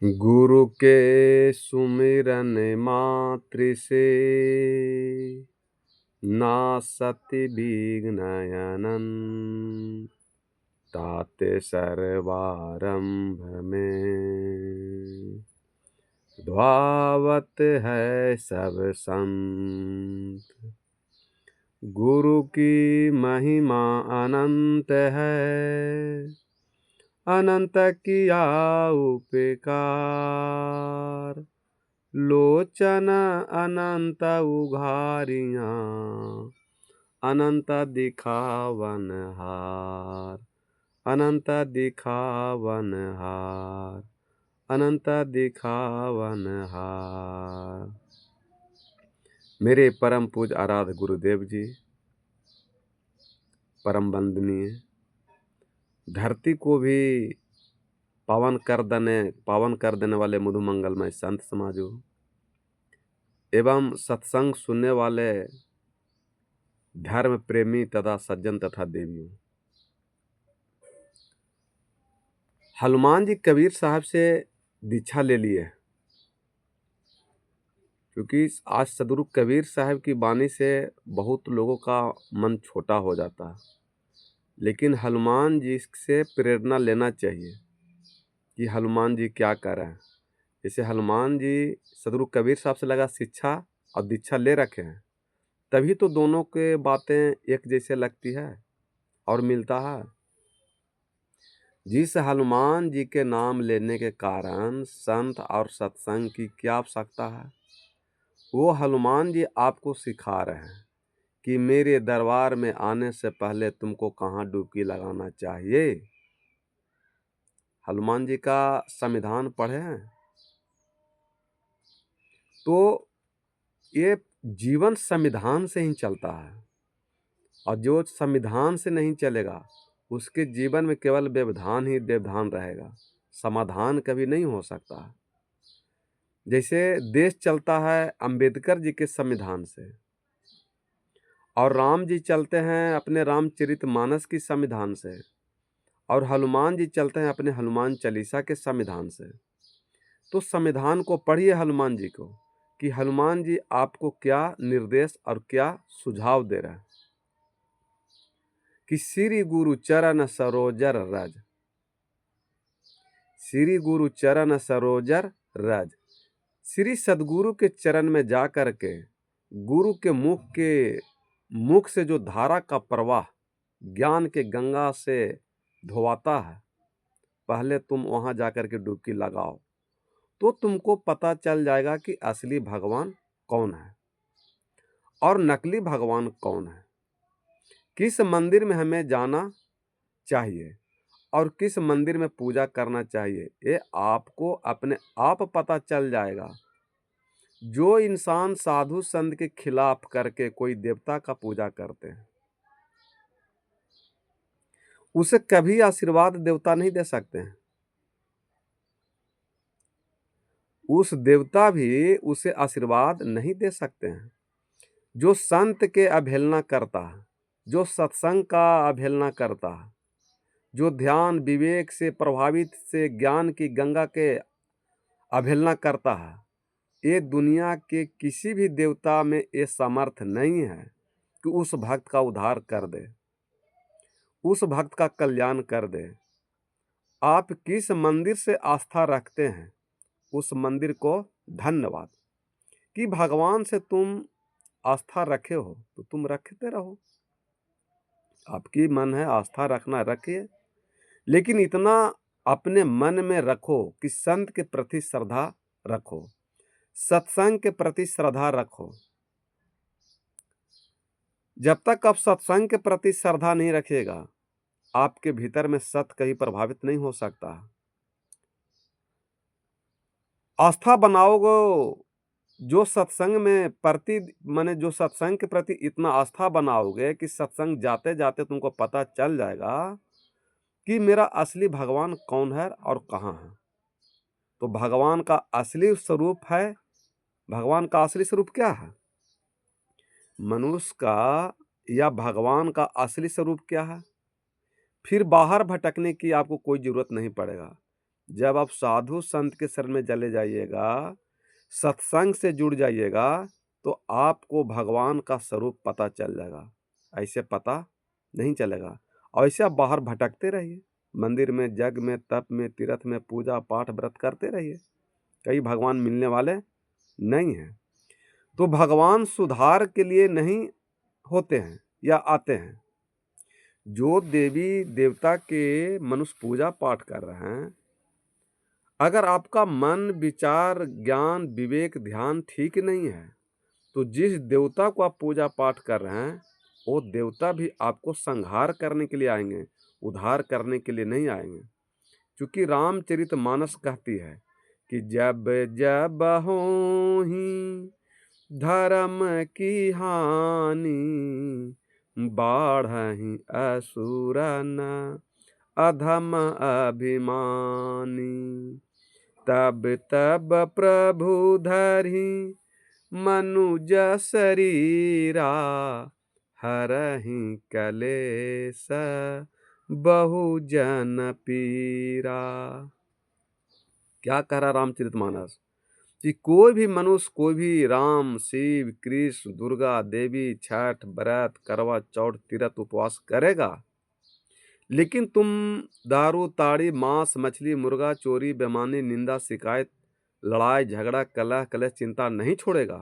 गुरु के सुमिरन मात्र से नासति विघ्नयनन् ताते सर्वारंभ में ध्वावत है सब संत। गुरु की महिमा अनंत है, अनंत किया उपकार। लोचन अनंत उघारियां, अनंत दिखावन हार। अनंत दिखावन हार, अनंत दिखावन हार। मेरे परम पूज आराध्य गुरुदेव जी, परम वंदनीय, धरती को भी पावन कर देने वाले मधुमंगलमय संत समाजों एवं सत्संग सुनने वाले धर्म प्रेमी तथा सज्जन तथा देवियों, हनुमान जी कबीर साहब से दीक्षा ले लिए, क्योंकि आज सदगुरु कबीर साहब की वाणी से बहुत लोगों का मन छोटा हो जाता है, लेकिन हनुमान जी से प्रेरणा लेना चाहिए कि हनुमान जी क्या कर रहे हैं। जैसे हनुमान जी सदगुरु कबीर साहब से लगा शिक्षा और दीक्षा ले रखे हैं, तभी तो दोनों के बातें एक जैसे लगती है और मिलता है। जिस हनुमान जी के नाम लेने के कारण संत और सत्संग की क्या आवश्यकता है, वो हनुमान जी आपको सिखा रहे हैं कि मेरे दरबार में आने से पहले तुमको कहाँ डुबकी लगाना चाहिए। हनुमान जी का संविधान पढ़े हैं तो ये जीवन संविधान से ही चलता है, और जो संविधान से नहीं चलेगा उसके जीवन में केवल व्यवधान ही व्यवधान रहेगा, समाधान कभी नहीं हो सकता। जैसे देश चलता है अंबेडकर जी के संविधान से, और राम जी चलते हैं अपने रामचरितमानस की संविधान से, और हनुमान जी चलते हैं अपने हनुमान चालीसा के संविधान से। तो संविधान को पढ़िए हनुमान जी को कि हनुमान जी आपको क्या निर्देश और क्या सुझाव दे रहे हैं कि श्री गुरु चरण सरोजर रज, श्री गुरु चरण सरोजर रज। श्री सदगुरु के चरण में जा कर के गुरु के मुख से जो धारा का प्रवाह ज्ञान के गंगा से धोवाता है, पहले तुम वहां जाकर के डुबकी लगाओ, तो तुमको पता चल जाएगा कि असली भगवान कौन है और नकली भगवान कौन है। किस मंदिर में हमें जाना चाहिए और किस मंदिर में पूजा करना चाहिए, ये आपको अपने आप पता चल जाएगा। जो इंसान साधु संत के खिलाफ करके कोई देवता का पूजा करते हैं, उसे कभी आशीर्वाद देवता नहीं दे सकते हैं। उस देवता भी उसे आशीर्वाद नहीं दे सकते हैं। जो संत के अवहेलना करता है, जो सत्संग का अवहेलना करता है, जो ध्यान विवेक से प्रभावित से ज्ञान की गंगा के अवहेलना करता है, ये दुनिया के किसी भी देवता में ये सामर्थ नहीं है कि उस भक्त का उद्धार कर दे, उस भक्त का कल्याण कर दे। आप किस मंदिर से आस्था रखते हैं, उस मंदिर को धन्यवाद कि भगवान से तुम आस्था रखे हो तो तुम रखते रहो। आपकी मन है आस्था रखना, रखिए, लेकिन इतना अपने मन में रखो कि संत के प्रति श्रद्धा रखो, सत्संग के प्रति श्रद्धा रखो। जब तक आप सत्संग के प्रति श्रद्धा नहीं रखिएगा, आपके भीतर में सत्य कहीं प्रभावित नहीं हो सकता। आस्था बनाओगे जो सत्संग में जो सत्संग के प्रति इतना आस्था बनाओगे कि सत्संग जाते जाते तुमको पता चल जाएगा कि मेरा असली भगवान कौन है और कहाँ है। तो भगवान का असली स्वरूप है, भगवान का असली स्वरूप क्या है? मनुष्य का या भगवान का असली स्वरूप क्या है? फिर बाहर भटकने की आपको कोई जरूरत नहीं पड़ेगा, जब आप साधु संत के शरण में चले जाइएगा, सत्संग से जुड़ जाइएगा, तो आपको भगवान का स्वरूप पता चल जाएगा। ऐसे पता नहीं चलेगा। और ऐसे आप बाहर भटकते रहिए, मंदिर में, जग में, तप में, तीर्थ में, पूजा पाठ व्रत करते रहिए, कहीं भगवान मिलने वाले नहीं हैं। तो भगवान सुधार के लिए नहीं होते हैं या आते हैं। जो देवी देवता के मनुष्य पूजा पाठ कर रहे हैं, अगर आपका मन, विचार, ज्ञान, विवेक, ध्यान ठीक नहीं है, तो जिस देवता को आप पूजा पाठ कर रहे हैं, वो देवता भी आपको संहार करने के लिए आएंगे, उद्धार करने के लिए नहीं आएंगे। क्योंकि रामचरितमानस कहती है कि जब जब होहि धर्म की हानि, बाढ़हि असुर न अधम अभिमानी। तब तब प्रभु धरि मनुज शरीरा, हरहि कलेस बहुजन पीरा। क्या कह रहा रामचरितमानस कि कोई भी मनुष्य, कोई भी राम, शिव, कृष्ण, दुर्गा देवी, छठ, व्रत, करवा चौथ, तीर्थ, उपवास करेगा, लेकिन तुम दारू, ताड़ी, मांस, मछली, मुर्गा, चोरी, बेईमानी, निंदा, शिकायत, लड़ाई झगड़ा, कलह कलेश, चिंता नहीं छोड़ेगा,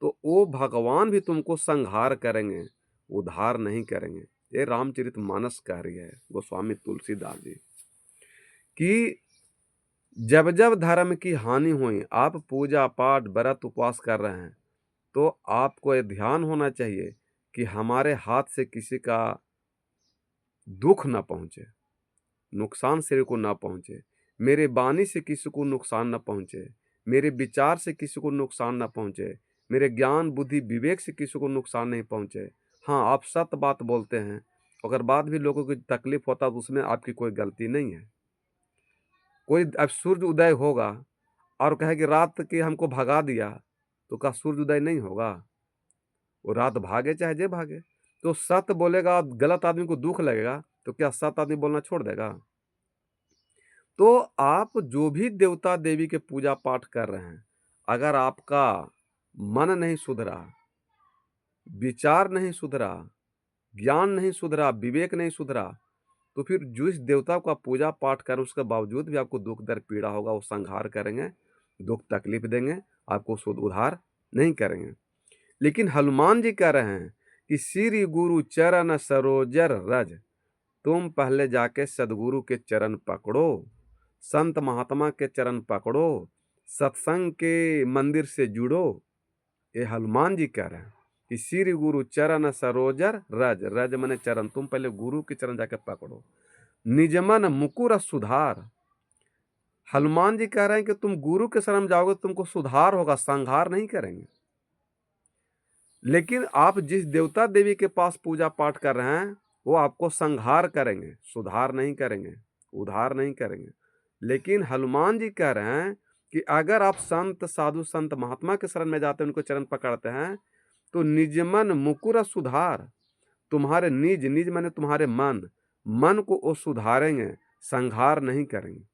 तो वो भगवान भी तुमको संहार करेंगे, उद्धार नहीं करेंगे। ये रामचरितमानस कह रही है गोस्वामी तुलसीदास जी कि जब जब धर्म की हानि हुई, आप पूजा पाठ व्रत उपवास कर रहे हैं, तो आपको ये ध्यान होना चाहिए कि हमारे हाथ से किसी का दुख ना पहुंचे, नुकसान शरीर को ना पहुंचे, मेरे वाणी से किसी को नुकसान ना पहुंचे, मेरे विचार से किसी को नुकसान ना पहुंचे, मेरे ज्ञान बुद्धि विवेक से किसी को नुकसान नहीं पहुंचे। हाँ, आप सत्य बात बोलते हैं, अगर बाद भी लोगों की तकलीफ होता तो उसमें आपकी कोई गलती नहीं है। कोई अब सूर्य उदय होगा और कहे कि रात की हमको भगा दिया, तो क्या सूर्य उदय नहीं होगा? वो रात भागे चाहे जे भागे। तो सत्य बोलेगा, गलत आदमी को दुख लगेगा, तो क्या सत्य आदमी बोलना छोड़ देगा? तो आप जो भी देवता देवी के पूजा पाठ कर रहे हैं, अगर आपका मन नहीं सुधरा, विचार नहीं सुधरा, ज्ञान नहीं सुधरा, विवेक नहीं सुधरा, तो फिर जिस देवता को आप पूजा पाठ करें उसके बावजूद भी आपको दुख दर्द पीड़ा होगा, वो संहार करेंगे, दुख तकलीफ देंगे, आपको शुद्ध उद्धार नहीं करेंगे। लेकिन हनुमान जी कह रहे हैं कि श्री गुरु चरण सरोजर रज, तुम पहले जाके सदगुरु के चरण पकड़ो, संत महात्मा के चरण पकड़ो, सत्संग के मंदिर से जुड़ो। ये हनुमान जी कह रहे हैं कि श्री गुरु चरण सरोजर रज, रज मने चरण, तुम पहले गुरु के चरण जाके पकड़ो। निजमन मुकुर सुधार, हनुमान जी कह रहे हैं कि तुम गुरु के शरण जाओगे तुमको सुधार होगा, संहार नहीं करेंगे। लेकिन आप जिस देवता देवी के पास पूजा पाठ कर रहे हैं, वो आपको संहार करेंगे, सुधार नहीं करेंगे, उद्धार नहीं करेंगे। लेकिन हनुमान जी कह रहे हैं कि अगर आप संत साधु संत महात्मा के शरण में जाते हैं, उनको चरण पकड़ते हैं, तो निजमन मुकुर सुधार, तुम्हारे निज, निज माने तुम्हारे मन, मन को वो सुधारेंगे, संहार नहीं करेंगे।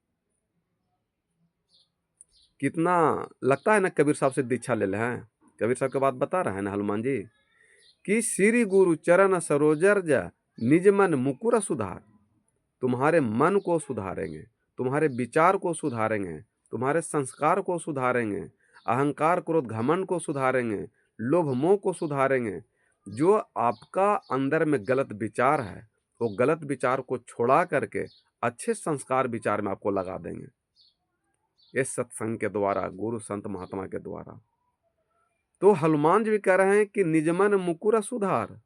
कितना लगता है ना कबीर साहब से दीक्षा ले ले हैं। कबीर साहब की बात बता रहा है ना हनुमान जी कि श्री गुरु चरण सरोजर जा, निज मन मुकुर सुधार, तुम्हारे मन को सुधारेंगे, तुम्हारे विचार को सुधारेंगे, तुम्हारे संस्कार को सुधारेंगे, अहंकार क्रोध घमंड को सुधारेंगे, लोभ मोह को सुधारेंगे। जो आपका अंदर में गलत विचार है, वो गलत विचार को छोड़ा करके अच्छे संस्कार विचार में आपको लगा देंगे, इस सत्संग के द्वारा, गुरु संत महात्मा के द्वारा। तो हनुमान जी भी कह रहे हैं कि निजमन मुकुर सुधार,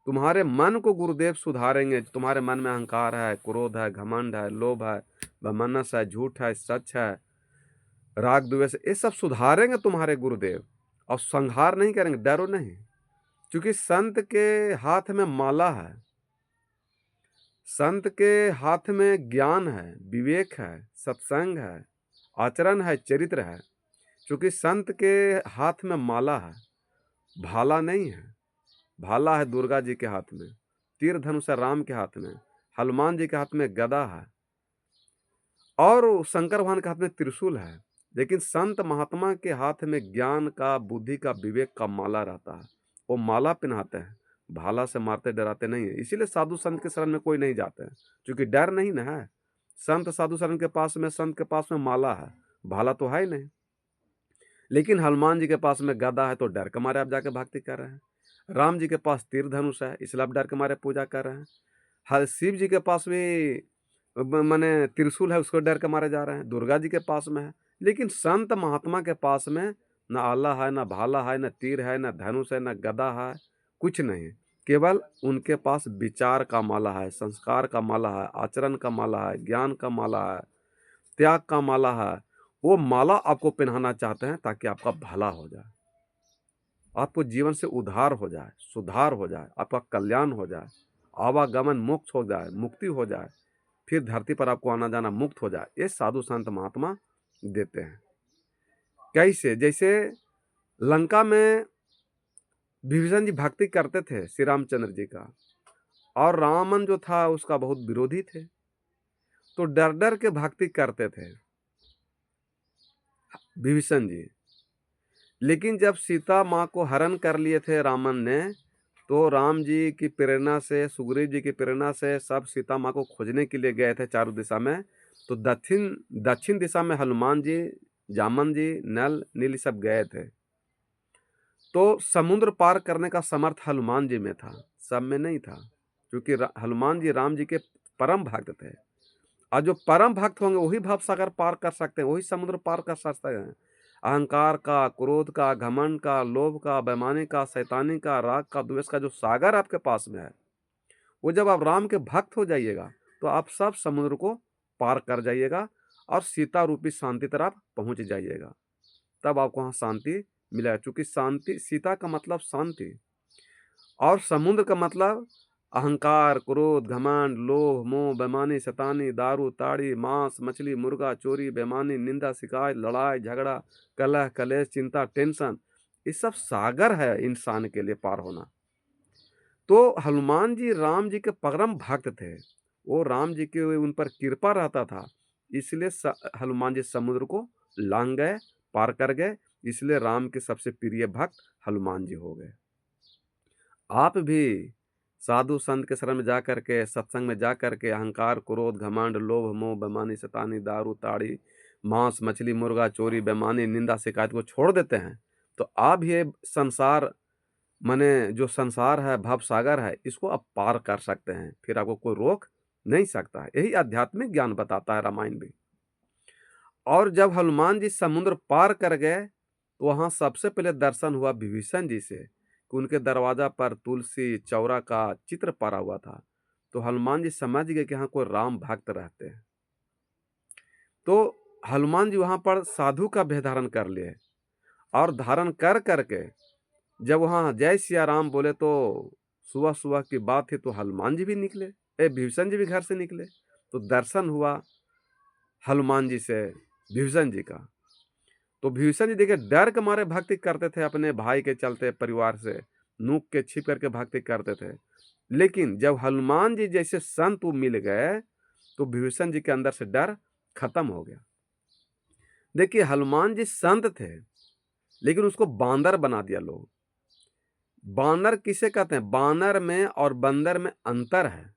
तुम्हारे मन को गुरुदेव सुधारेंगे। तुम्हारे मन में अहंकार है, क्रोध है, घमंड है, लोभ है, बमनस है, झूठ है, सच है, राग द्वेष, ये सब सुधारेंगे तुम्हारे गुरुदेव, और संहार नहीं करेंगे। डरो नहीं, क्योंकि संत के हाथ में माला है, संत के हाथ में ज्ञान है, विवेक है, सत्संग है, आचरण है, चरित्र है। क्योंकि संत के हाथ में माला है, भाला नहीं है। भाला है दुर्गा जी के हाथ में, तीर धनुष है राम के हाथ में, हनुमान जी के हाथ में गदा है। और शंकर भगवान के हाथ में त्रिशूल है, लेकिन संत महात्मा के हाथ में ज्ञान का, बुद्धि का, विवेक का माला रहता है। वो माला पहनाते हैं, भाला से मारते डराते नहीं है। इसीलिए साधु संत के शरण में कोई नहीं जाते हैं, क्योंकि डर नहीं ना है। संत साधु शरण के पास में, संत के पास में माला है, भाला तो है ही नहीं। लेकिन हनुमान जी के पास में गदा है, तो डर के मारे आप जाके भक्ति कर रहे हैं। राम जी के पास तीर धनुष है, इसलिए आप डर के मारे पूजा कर रहे हैं। हर शिव जी के पास भी माने त्रिशूल है, उसको डर के मारे जा रहे हैं। दुर्गा जी के पास में है। लेकिन संत महात्मा के पास में ना आला है, ना भाला है, ना तीर है, ना धनुष है, ना गदा है, कुछ नहीं है। केवल उनके पास विचार का माला है, संस्कार का माला है, आचरण का माला है, ज्ञान का माला है, त्याग का माला है। वो माला आपको पहनाना चाहते हैं ताकि आपका भला हो जाए, आपको जीवन से उद्धार हो जाए, सुधार हो जाए, आपका कल्याण हो जाए, आवागमन मुक्त हो जाए, मुक्ति हो जाए, फिर धरती पर आपको आना जाना मुक्त हो जाए। ये साधु संत महात्मा देते हैं। कैसे? जैसे लंका में विभीषण जी भक्ति करते थे श्री रामचंद्र जी का, और रावण जो था उसका बहुत विरोधी थे, तो डर डर के भक्ति करते थे विभीषण जी। लेकिन जब सीता माँ को हरण कर लिए थे रावण ने, तो राम जी की प्रेरणा से, सुग्रीव जी की प्रेरणा से सब सीता माँ को खोजने के लिए गए थे चारों दिशा में। तो दक्षिण दिशा में हनुमान जी, जामन जी, नल, नील सब गए थे। तो समुद्र पार करने का समर्थ हनुमान जी में था, सब में नहीं था, क्योंकि हनुमान जी राम जी के परम भक्त थे। और जो परम भक्त होंगे वही भव सागर पार कर सकते हैं, वही समुद्र पार कर सकते हैं। अहंकार का, क्रोध का, घमंड का, लोभ का, बेईमानी का, शैतानी का, राग का, द्वेष का जो सागर आपके पास में है, वो जब आप राम के भक्त हो जाइएगा तो आप सब समुद्र को पार कर जाइएगा और सीता रूपी शांति तरफ पहुंच जाइएगा। तब आपको वहाँ शांति मिलेगा, क्योंकि शांति, सीता का मतलब शांति, और समुद्र का मतलब अहंकार, क्रोध, घमंड, लोभ, मोह, बेईमानी, शैतानी, दारू, ताड़ी, मांस, मछली, मुर्गा, चोरी, बेईमानी, निंदा, शिकायत, लड़ाई झगड़ा, कलह, कलेश, चिंता, टेंशन, ये सब सागर है इंसान के लिए पार होना। तो हनुमान जी राम जी के परम भक्त थे, वो राम जी के उन पर कृपा रहता था, इसलिए हनुमान जी समुद्र को लांग गए, पार कर गए। इसलिए राम के सबसे प्रिय भक्त हनुमान जी हो गए। आप भी साधु संत के शरण में जा करके, सत्संग में जा करके अहंकार, क्रोध, घमंड, लोभ, मोह, बेईमानी, शैतानी, दारू, ताड़ी, मांस, मछली, मुर्गा, चोरी, बेईमानी, निंदा, शिकायत को छोड़ देते हैं, तो आप ये संसार, माने जो संसार है, भव सागर है, इसको आप पार कर सकते हैं। फिर आपको कोई रोक नहीं सकता है। यही आध्यात्मिक ज्ञान बताता है रामायण भी। और जब हनुमान जी समुद्र पार कर गए, तो वहाँ सबसे पहले दर्शन हुआ विभीषण जी से, कि उनके दरवाजा पर तुलसी चौरा का चित्र पड़ा हुआ था। तो हनुमान जी समझ गए कि यहाँ कोई राम भक्त रहते हैं। तो हनुमान जी वहाँ पर साधु का भेष धारण कर लिए, और धारण कर करके जब वहाँ जय सिया राम बोले, तो सुबह सुबह की बात थी, तो हनुमान जी भी निकले, विभीषण जी भी घर से निकले। तो दर्शन हुआ हनुमान जी से विभीषण जी का। तो विभीषण जी देखिए डर के मारे भक्ति करते थे, अपने भाई के चलते, परिवार से नूक के छिप करके भक्ति करते थे। लेकिन जब हनुमान जी जैसे संत मिल गए, तो विभीषण जी के अंदर से डर खत्म हो गया। देखिए हनुमान जी संत थे, लेकिन उसको बांदर बना दिया लोग। बानर किसे कहते हैं? बानर में और बंदर में अंतर है।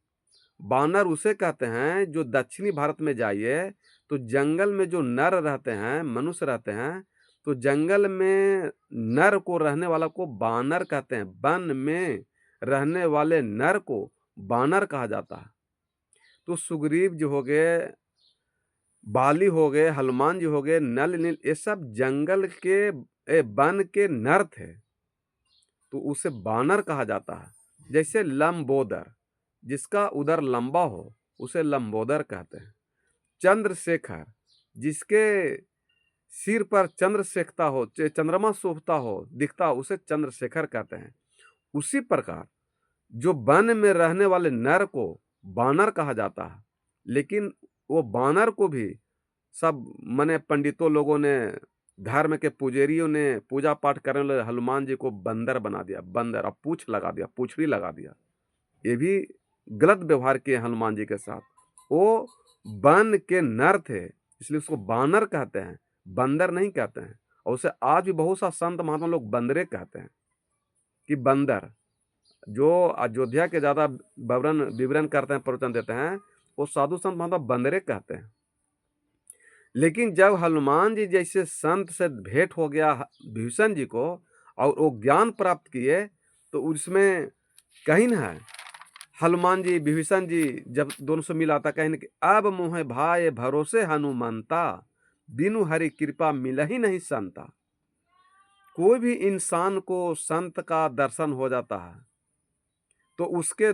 बानर उसे कहते हैं जो दक्षिणी भारत में जाइए तो जंगल में जो नर रहते हैं, मनुष्य रहते हैं, तो जंगल में नर को रहने वाला को बानर कहते हैं। वन में रहने वाले नर को बानर कहा जाता है। तो सुग्रीव जी हो गए, बाली हो गए, हनुमान जी हो गए, नल नील, ये सब जंगल के वन के नर थे, तो उसे बानर कहा जाता है। जैसे लंबोदर, जिसका उदर लंबा हो उसे लंबोदर कहते हैं। चंद्रशेखर, जिसके सिर पर चंद्र सेकता हो, चंद्रमा शोभता हो, दिखता हो, उसे चंद्रशेखर कहते हैं। उसी प्रकार जो वन में रहने वाले नर को बानर कहा जाता है, लेकिन वो बानर को भी सब मने पंडितों लोगों ने, धर्म के पुजेरियों ने, पूजा पाठ करने वाले हनुमान जी को बंदर बना दिया, बंदर, और पूछ लगा दिया, पूछड़ी लगा दिया। ये भी गलत व्यवहार किए हनुमान जी के साथ। वो वन के नर थे, इसलिए उसको बानर कहते हैं, बंदर नहीं कहते हैं। और उसे आज भी बहुत सा संत महात्मा लोग बंदरे कहते हैं कि बंदर। जो अयोध्या के ज़्यादा विवरण करते हैं, प्रवचन देते हैं, वो साधु संत महात्मा बंदरे कहते हैं। लेकिन जब हनुमान जी जैसे संत से भेंट हो गया विभीषण जी को और वो ज्ञान प्राप्त किए, तो उसमें कहीं ना है हनुमान जी विभीषण जी जब दोनों से मिला था, कहीं ना कि अब मोहे भाई भरोसे हनुमंता, बिनु हरि कृपा मिल ही नहीं संता। कोई भी इंसान को संत का दर्शन हो जाता है तो उसके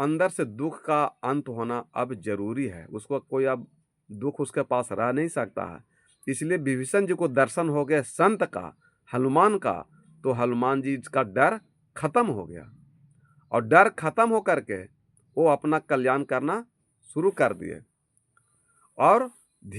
अंदर से दुख का अंत होना अब जरूरी है। उसको कोई अब दुख उसके पास रह नहीं सकता है। इसलिए विभीषण जी को दर्शन हो गया संत का, हनुमान का, तो हनुमान जी का डर खत्म हो गया और डर खत्म हो करके वो अपना कल्याण करना शुरू कर दिए और धीरे